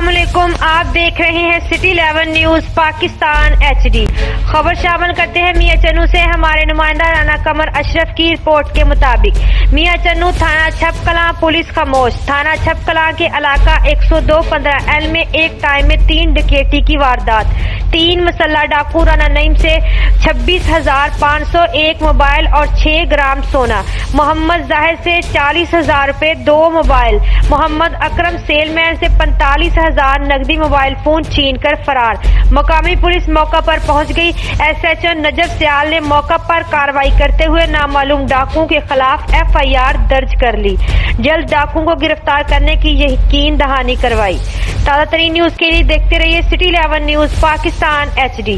अस्सलाम वालेकुम, आप देख रहे हैं सिटी 11 न्यूज पाकिस्तान HD। खबर शामिल करते हैं मियां चन्नू से। हमारे नुमाइंदा राना कमर अशरफ की रिपोर्ट के मुताबिक मियां चन्नू थाना छपकलां पुलिस खामोश। थाना छपकलां के इलाका 102-15L में एक टाइम में 3 डकैती की वारदात। 3 मसल्ला डाकू राना नईम से 26,501 मोबाइल और 6 ग्राम सोना। मोहम्मद जाहिर से 40,000 रुपए 2 मोबाइल। मोहम्मद अकरम सेलमैन से 45,000 नकदी मोबाइल फोन छीन कर फरार। मकामी पुलिस मौका पर पहुंच गई। SHO नजफ सियाल ने मौका पर कार्रवाई करते हुए नामालूम डाकुओं के खिलाफ FIR दर्ज कर ली। जल्द डाकुओं को गिरफ्तार करने की यकीन दहानी करवाई। ताज़ा तरीन न्यूज के लिए देखते रहिए सिटी 11 न्यूज पाकिस्तान HD।